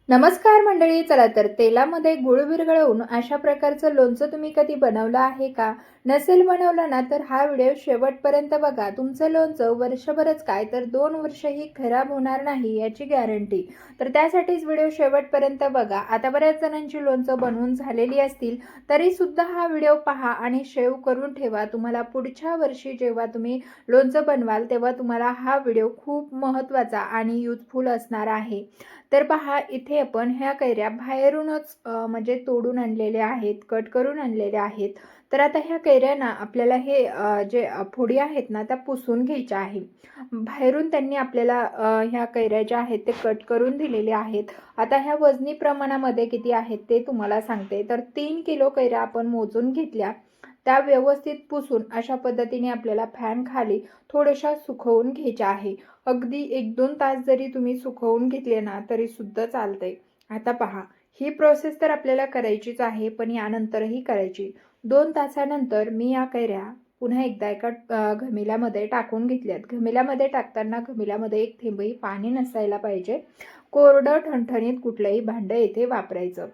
नमस्कार मंडळी, चला तर तेलामध्ये गुळ विरघळवून अशा प्रकारचं लोणचं तुम्ही कधी बनवलं आहे का? नसेल बनवलं ना तर हा व्हिडिओ शेवटपर्यंत बघा. तुमचं लोणचं वर्षभरच काय तर 2 वर्षही खराब होणार नाही याची गॅरंटी. तर त्यासाठीच व्हिडिओ शेवटपर्यंत बघा. आता बऱ्याच जणांची लोणचं बनवून झालेली असतील तरी सुद्धा हा व्हिडिओ पहा आणि सेव्ह करून ठेवा. तुम्हाला पुढच्या वर्षी जेव्हा तुम्ही लोणचं बनवाल तेव्हा तुम्हाला हा व्हिडिओ खूप महत्त्वाचा आणि युजफुल असणार आहे. तर पहा, इथे आपण ह्या कैऱ्या बाहेरूनच म्हणजे तोडून आणलेल्या आहेत, कट करून आणलेल्या आहेत. तर आता ह्या कैऱ्या ना आपल्याला हे जे फोडी आहेत ना त्या पुसून घ्यायच्या आहे. बाहेरून त्यांनी आपल्याला ह्या कैऱ्या ज्या आहेत ते कट करून दिलेले आहेत. आता ह्या वजनी प्रमाणामध्ये किती आहेत ते तुम्हाला सांगते. तर 3 किलो कैऱ्या आपण मोजून घेतल्या. त्या व्यवस्थित पुसून अशा पद्धतीने आपल्याला फॅन खाली थोड्याशा सुकवून घ्यायच्या आहे. अगदी 1-2 तास जरी तुम्ही सुकवून घेतले ना तरी सुद्धा चालतंय. आता पहा, ही प्रोसेस तर आपल्याला करायचीच आहे, पण यानंतरही करायची. 2 तासानंतर मी या कैऱ्या पुन्हा एकदा एका घमिल्यामध्ये टाकून घेतल्यात. घमिल्यामध्ये टाकताना घमिल्यामध्ये एक थेंबही पाणी नसायला पाहिजे. कोरडं ठणठणीत कुठलंही भांडं येथे वापरायचं.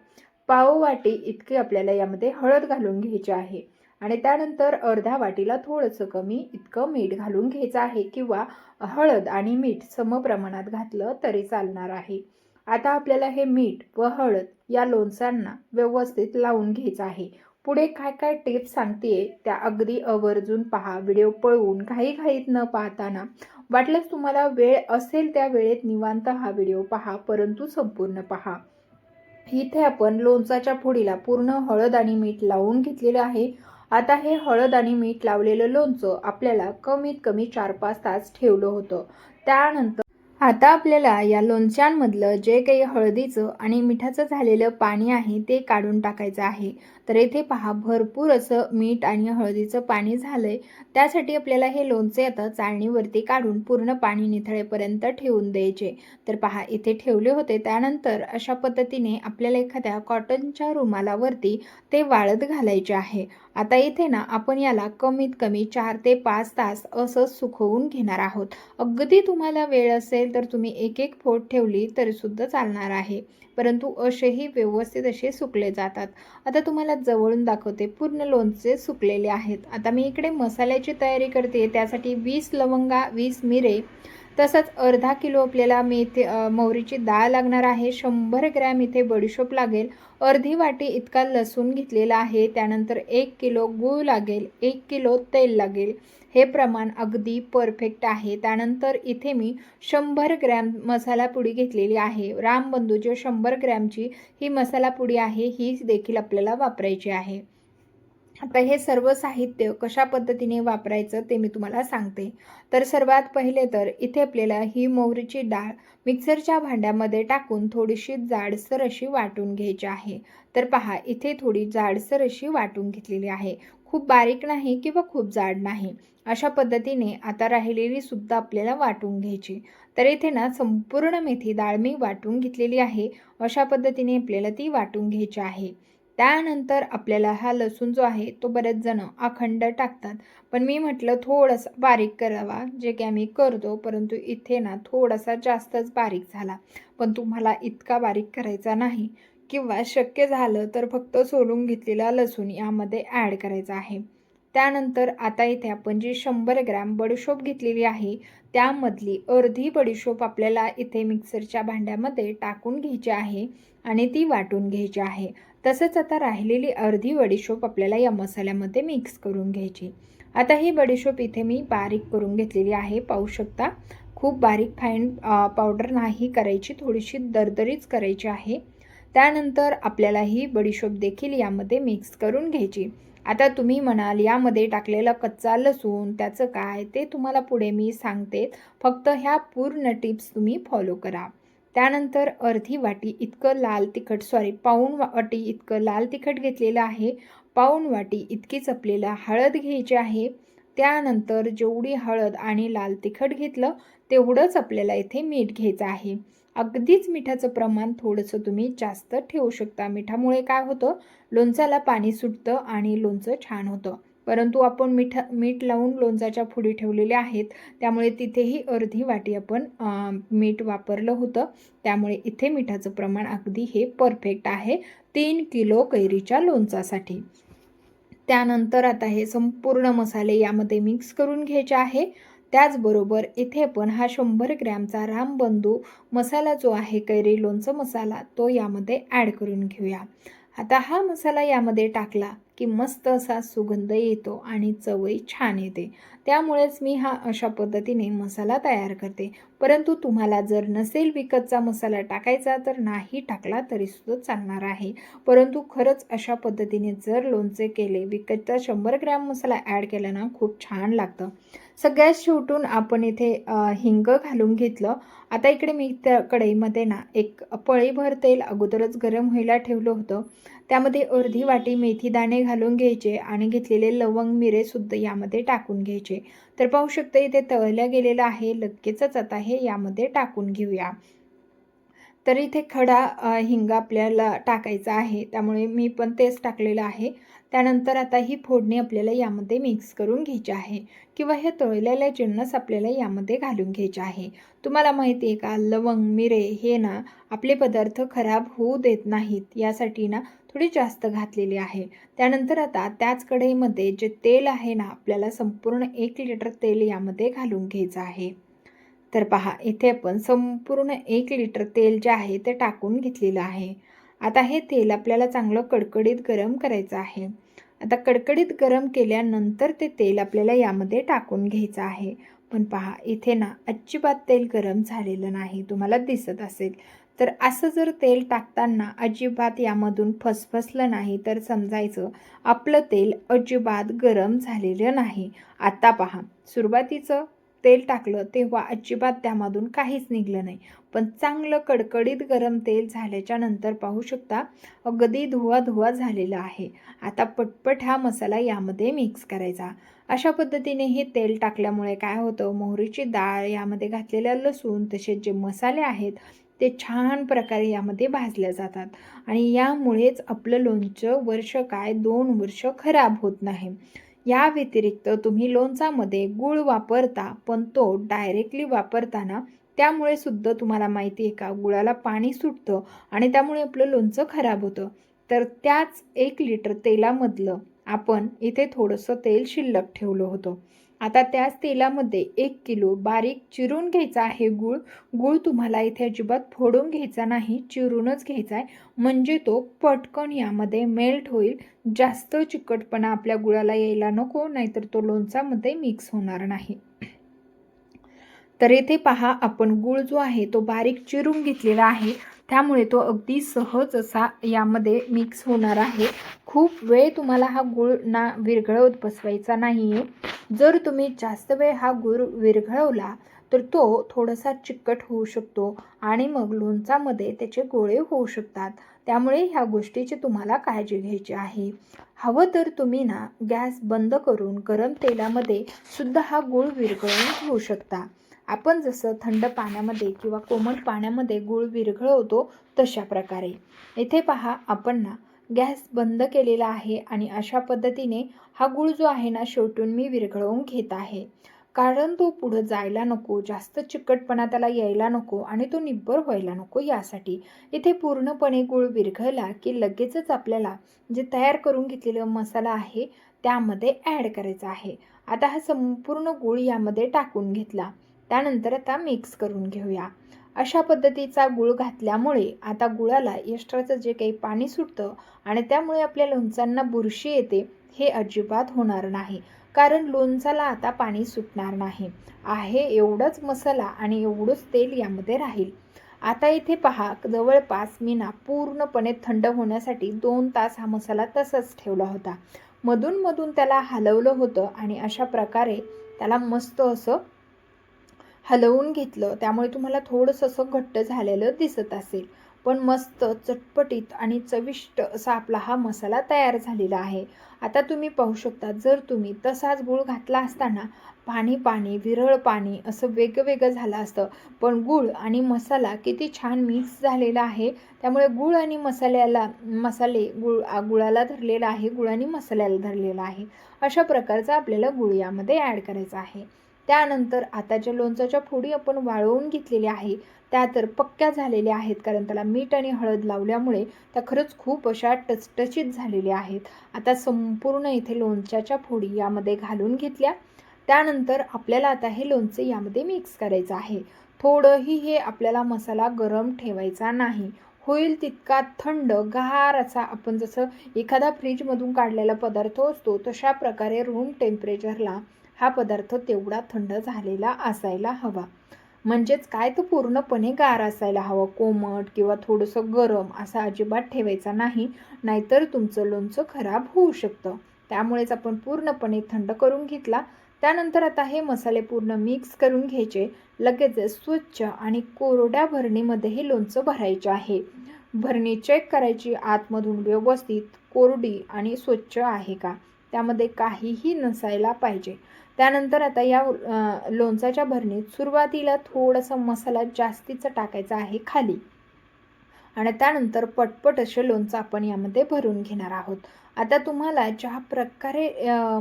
पाव वाटी इतकी आपल्याला यामध्ये हळद घालून घ्यायची आहे आणि त्यानंतर अर्ध्या वाटीला थोडंसं कमी इतकं मीठ घालून घ्यायचं आहे किंवा हळद आणि मीठ समप्रमाणात घातलं तरी चालणार आहे. आता आपल्याला हे मीठ व हळद या लोणच्यांना व्यवस्थित लावून घ्यायचं आहे. पुढे काय काय टिप्स सांगतेय त्या अगदी आवर्जून पहा. व्हिडिओ पळवून घाईघाईत न पाहताना वाटल्यास तुम्हाला वेळ असेल त्या वेळेत निवांत हा व्हिडिओ पहा, परंतु संपूर्ण पहा. इथे आपण लोणचाच्या फोडीला पूर्ण हळद आणि मीठ लावून घेतलेलं आहे. आता हे हळद आणि मीठ लावलेलं लोणचं आपल्याला कमीत कमी 4-5 तास ठेवलं होतं. त्यानंतर आता आपल्याला या लोणच्यांमधलं जे काही हळदीचं आणि मिठाचं झालेलं पाणी आहे ते काढून टाकायचं आहे. तर इथे पहा, भरपूर असं मीठ आणि हळदीचं पाणी झालंय. त्यासाठी आपल्याला हे लोणचे आता चाळणीवरती काढून पूर्ण पाणी निथळेपर्यंत ठेवून द्यायचे. तर पहा, इथे ठेवले होते. त्यानंतर अशा पद्धतीने आपल्याला एखाद्या कॉटनच्या रुमालावरती ते वाळत घालायचे आहे. आता इथे ना आपण याला कमीत कमी 4 ते 5 तास असं सुकवून घेणार आहोत. अगदी तुम्हाला वेळ असेल तर तुम्ही एक फोड ठेवली तरी सुद्धा चालणार आहे, परंतु असेही व्यवस्थित असे सुकले जातात. आता तुम्हाला जवळून दाखवते, पूर्ण लोणचे सुकलेले आहेत. आता मी इकडे मसाल्याची तयारी करते. त्यासाठी 20 लवंगा, 20 मिरे, तसंच अर्धा किलो आपल्याला मोहरीची डाळ लागणार आहे. 100 ग्रॅम इथे बडीशोप लागेल. अर्धी वाटी इतका लसूण घेतलेला आहे. त्यानंतर 1 किलो गूळ लागेल, 1 किलो तेल लागेल. हे प्रमाण अगदी परफेक्ट आहे. त्यानंतर इथे मी 100 ग्रॅम मसाला पुडी घेतलेली आहे. रामबंधूची 100 ग्रॅमची ही मसाला पुडी आहे. ही देखील आपल्याला वापरायची आहे. आता हे सर्व साहित्य कशा पद्धतीने वापरायचं ते मी तुम्हाला सांगते. तर सर्वात पहिले तर इथे आपल्याला ही मोहरीची डाळ मिक्सरच्या भांड्यामध्ये टाकून थोडीशी जाडसर अशी वाटून घ्यायची आहे. तर पहा, इथे थोडी जाडसर अशी वाटून घेतलेली आहे. खूप बारीक नाही किंवा खूप जाड नाही. अशा पद्धतीने आता राहिलेली सुद्धा आपल्याला वाटून घ्यायची. तर इथे ना संपूर्ण मेथी डाळ मी वाटून घेतलेली आहे. अशा पद्धतीने आपल्याला ती वाटून घ्यायची आहे. त्यानंतर आपल्याला हा लसूण जो आहे तो बरेच जण अखंड टाकतात, पण मी म्हटलं थोडासा बारीक करावा, जे की आम्ही करतो, परंतु इथे ना थोडासा जास्तच बारीक झाला. पण तुम्हाला इतका बारीक करायचा नाही किंवा शक्य झालं तर फक्त सोलून घेतलेला लसूण यामध्ये ॲड करायचा आहे. त्यानंतर आता इथे आपण जी 100 ग्रॅम बडीशोप घेतलेली आहे त्यामधली अर्धी बडीशोप आपल्याला इथे मिक्सरच्या भांड्यामध्ये टाकून घ्यायची आहे आणि ती वाटून घ्यायची आहे. तसंच आता राहिलेली अर्धी बडीशोप आपल्याला या मसाल्यामध्ये मिक्स करून घ्यायची. आता ही बडीशोप इथे मी बारीक करून घेतलेली आहे. पाहू शकता, खूप बारीक फाईन पावडर नाही करायची, थोडीशी दरदरीच करायची आहे. त्यानंतर आपल्याला ही बडीशोप देखील यामध्ये मिक्स करून घ्यायची. आता तुम्ही म्हणाल यामध्ये टाकलेला कच्चा लसूण त्याचं काय, ते तुम्हाला पुढे मी सांगते. फक्त ह्या पूर्ण टिप्स तुम्ही फॉलो करा. त्यानंतर अर्धी वाटी इतकं लाल तिखट, पाऊण वाटी इतकं लाल तिखट घेतलेलं आहे. पाऊण वाटी इतकीच आपल्याला हळद घ्यायची आहे. त्यानंतर जेवढी हळद आणि लाल तिखट घेतलं तेवढंच आपल्याला इथे मीठ घ्यायचं आहे. अगदीच मिठाचं प्रमाण थोडंसं तुम्ही जास्त ठेवू शकता. मिठामुळे काय होतं, लोणच्याला पाणी सुटतं आणि लोणचं छान होतं. परंतु आपण मीठ लावून लोणच्याच्या फोडी ठेवलेल्या आहेत, त्यामुळे तिथेही अर्धी वाटी आपण मीठ वापरलं होतं. त्यामुळे इथे मिठाचं प्रमाण अगदी हे परफेक्ट आहे 3 किलो कैरीच्या लोणचासाठी. त्यानंतर आता हे संपूर्ण मसाले यामध्ये मिक्स करून घ्यायचे आहे. त्याचबरोबर इथे पण हा 100 ग्रॅमचा रामबंधू मसाला जो आहे, कैरी लोणचं मसाला, तो यामध्ये ॲड करून घेऊया. आता हा मसाला यामध्ये टाकला की मस्त असा सुगंध येतो आणि चवही छान येते. त्यामुळेच मी हा अशा पद्धतीने मसाला तयार करते. परंतु तुम्हाला जर नसेल विकतचा मसाला टाकायचा तर नाही टाकला तरीसुद्धा चालणार आहे. परंतु खरंच अशा पद्धतीने जर लोणचे केले, विकतचा 100 ग्रॅम मसाला ॲड केला ना, खूप छान लागतं. सगळ्यात शेवटून आपण इथे हिंग घालून घेतलं. आता इकडे मी त्या कढईमध्ये ना एक पळीभर तेल अगोदरच गरम व्हायला ठेवलं होतं. त्यामध्ये अर्धी वाटी मेथी दाणे घालून घ्यायचे आणि घेतलेले लवंग मिरे सुद्धा यामध्ये टाकून घ्यायचे. तर पाहू शकता इथे तळल्या गेलेलं आहे. लगेचच आता हे यामध्ये टाकून घेऊया. तर इथे खडा हिंग आपल्याला टाकायचा आहे, त्यामुळे मी पण तेच टाकलेलं आहे. त्यानंतर आता ही फोडणी आपल्याला यामध्ये मिक्स करून घ्यायची आहे किंवा हे तळलेले जिन्नस आपल्याला यामध्ये घालून घ्यायचे आहे. तुम्हाला माहिती आहे का, लवंग मिरे हे ना आपले पदार्थ खराब होऊ देत नाहीत, यासाठी ना थोडी जास्त घातलेली आहे. त्यानंतर आता त्याच कढईमध्ये जे तेल आहे ना, आपल्याला संपूर्ण 1 लिटर तेल यामध्ये घालून घ्यायचं आहे. तर पहा इथे आपण संपूर्ण 1 लिटर तेल जे आहे ते टाकून घेतलेलं आहे. आता हे तेल आपल्याला चांगलं कडकडीत गरम करायचं आहे. आता कडकडीत गरम केल्यानंतर ते तेल आपल्याला यामध्ये टाकून घ्यायचं आहे. पण पहा इथे ना अजिबात तेल गरम झालेलं नाही, तुम्हाला दिसत असेल. तर असं जर तेल टाकताना अजिबात यामधून फसफसलं नाही तर समजायचं आपलं तेल अजिबात गरम झालेलं नाही. आता पहा, सुरुवातीचं तेल टाकलं तेव्हा अजिबात त्यामधून काहीच निघालं नाही. पण चांगलं कडकडीत गरम तेल झाल्याच्या नंतर पाहू शकता अगदी धुवा झालेला आहे. आता पटपट हा मसाला यामध्ये मिक्स करायचा. अशा पद्धतीने हे तेल टाकल्यामुळे काय होतं, मोहरीची डाळ, यामध्ये घातलेला लसूण, तसेच जे मसाले आहेत ते छान प्रकारे यामध्ये भाजल्या जातात आणि यामुळेच आपलं लोणचं वर्ष काय 2 वर्ष खराब होत नाही. या व्यतिरिक्त तुम्ही लोणचामध्ये गूळ वापरता, पण तो डायरेक्टली वापरताना त्यामुळे सुद्धा तुम्हाला माहिती आहे का, गुळाला पाणी सुटतं आणि त्यामुळे आपलं लोणचं खराब होतं. तर त्याच 1 लिटर तेलामधलं आपण इथे थोडंसं तेल शिल्लक ठेवलं होतं. आता त्याच तेलामध्ये 1 किलो बारीक चिरून घ्यायचा आहे गूळ. गूळ तुम्हाला इथे अजिबात फोडून घ्यायचा नाही, चिरूनच घ्यायचा आहे, म्हणजे तो पटकन यामध्ये मेल्ट होईल. जास्त चिकटपणा आपल्या गुळाला यायला नको, नाहीतर तो लोणचामध्ये मिक्स होणार नाही. तर इथे पहा, आपण गूळ जो आहे तो बारीक चिरून घेतलेला आहे, त्यामुळे तो अगदी सहज असा यामध्ये मिक्स होणार आहे. खूप वेळ तुम्हाला हा गूळ ना विरघळवत बसवायचा नाही आहे. जर तुम्ही जास्त वेळ हा गूळ विरघळवला तर तो थोडासा चिकट होऊ शकतो आणि मग लोणचामध्ये त्याचे गोळे होऊ शकतात. त्यामुळे ह्या गोष्टीची तुम्हाला काळजी घ्यायची आहे. हवं तर तुम्ही ना गॅस बंद करून गरम तेलामध्ये सुद्धा हा गूळ विरघळवून घेऊ शकता. आपण जसं थंड पाण्यामध्ये किंवा कोमट पाण्यामध्ये गूळ विरघळवतो तशा प्रकारे. इथे पहा, आपण ना गॅस बंद केलेला आहे आणि अशा पद्धतीने हा गूळ जो आहे ना शेवटून मी विरघळवून घेत आहे. कारण तो पुढं जायला नको, जास्त चिकटपणा त्याला यायला नको आणि तो निब्बर व्हायला नको, यासाठी. इथे पूर्णपणे गूळ विरघळला की लगेचच आपल्याला जे तयार करून घेतलेला मसाला आहे त्यामध्ये ॲड करायचा आहे. आता हा संपूर्ण गूळ यामध्ये टाकून घेतला. त्यानंतर आता मिक्स करून घेऊया. अशा पद्धतीचा गूळ घातल्यामुळे आता गुळाला एक्स्ट्राचं जे काही पाणी सुटतं आणि त्यामुळे आपल्या लोणचांना बुरशी येते, हे अजिबात होणार नाही. कारण लोणचाला आता पाणी सुटणार नाही आहे. एवढंच मसाला आणि एवढंच तेल यामध्ये राहील. आता इथे पहा, जवळपास मी ना पूर्णपणे थंड होण्यासाठी 2 तास हा मसाला तसाच ठेवला होता. मधून त्याला हलवलं होतं आणि अशा प्रकारे त्याला मस्त असं हलवून घेतलं. त्यामुळे तुम्हाला थोडंसं असं घट्ट झालेलं दिसत असेल. पण मस्त चटपटीत आणि चविष्ट असा आपला हा मसाला तयार झालेला आहे. आता तुम्ही पाहू शकता, जर तुम्ही तसाच गूळ घातला असताना पाणी पाणी विरळ पाणी असं वेगवेगळं झालं असतं. पण गूळ आणि मसाला किती छान मिक्स झालेला आहे. त्यामुळे गूळ आणि गुळाला धरलेला आहे, गुळ आणि मसाल्याला धरलेला आहे. अशा प्रकारचा आपल्याला गूळ यामध्ये ॲड करायचा आहे. त्यानंतर आता ज्या लोणच्याच्या फोडी आपण वाळवून घेतलेल्या आहे त्या तर पक्क्या झालेल्या आहेत, कारण त्याला मीठ आणि हळद लावल्यामुळे त्या खरंच खूप अशा टचटचीत झालेल्या आहेत. आता संपूर्ण इथे लोणच्याच्या फोडी यामध्ये घालून घेतल्या. त्यानंतर आपल्याला आता हे लोणचे यामध्ये मिक्स करायचं आहे. थोडंही हे आपल्याला मसाला गरम ठेवायचा नाही. होईल तितका थंड गार असा, आपण जसं एखादा फ्रीजमधून काढलेला पदार्थ असतो तशा प्रकारे रूम टेम्परेचरला हा पदार्थ तेवढा थंड झालेला असायला हवा. म्हणजेच काय, तो पूर्णपणे गार असायला हवं. कोमट किंवा थोडंसं गरम असं अजिबात ठेवायचा नाही, नाहीतर तुमचं लोणचं खराब होऊ शकतं. त्यामुळेच आपण पूर्णपणे थंड करून घेतला. त्यानंतर आता हे मसाले पूर्ण मिक्स करून घ्यायचे. लगेच स्वच्छ आणि कोरड्या भरणीमध्ये हे लोणचं भरायचे आहे. भरणी चेक करायची आतमधून व्यवस्थित कोरडी आणि स्वच्छ आहे का, त्यामध्ये काहीही नसायला पाहिजे. त्यानंतर आता या लोणचाच्या भरणीत सुरुवातीला थोडासा मसाला जास्तीचा टाकायचा आहे खाली, आणि त्यानंतर पटपट असे लोणचं आपण यामध्ये भरून घेणार आहोत. आता तुम्हाला ज्या प्रकारे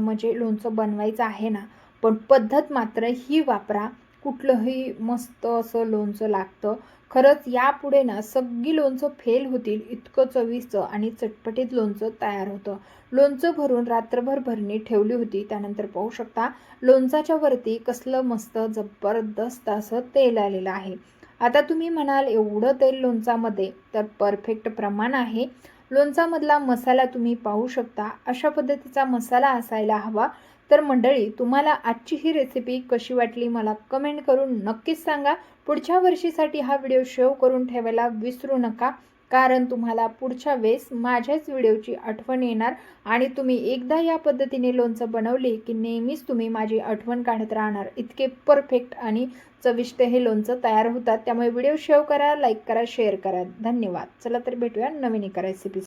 म्हणजे लोणचं बनवायचं आहे ना, पण पद्धत मात्र ही वापरा. कुठलंही मस्त असं लोणचं लागतं. खरंच यापुढे ना सगळी लोणचं फेल होतील, इतकं चविष्ट आणि चटपटीत लोणचं तयार होतं. लोणचं भरून रात्रभर भरणी ठेवली होती. त्यानंतर पाहू शकता लोणचाच्या वरती कसलं मस्त जबरदस्त असं तेल आलेलं आहे. आता तुम्ही म्हणाल एवढं तेल लोणचामध्ये, तर परफेक्ट प्रमाण आहे. लोणचामधला मसाला तुम्ही पाहू शकता, अशा पद्धतीचा मसाला असायला हवा. तर मंडळी, तुम्हाला आजची ही रेसिपी कशी वाटली मला कमेंट करून नक्कीच सांगा. पुढच्या वर्षीसाठी हा व्हिडिओ सेव्ह करून ठेवायला विसरू नका, कारण तुम्हाला पुढच्या वेळेस माझ्याच व्हिडिओची आठवण येणार आणि तुम्ही एकदा या पद्धतीने लोणचं बनवले की नेहमीच तुम्ही माझी आठवण काढत राहणार. इतके परफेक्ट आणि चविष्ट हे लोणचं तयार होतात. त्यामुळे व्हिडिओ सेव्ह करा, लाईक करा, शेअर करा. धन्यवाद. चला तर भेटूया नवीन एका रेसिपी.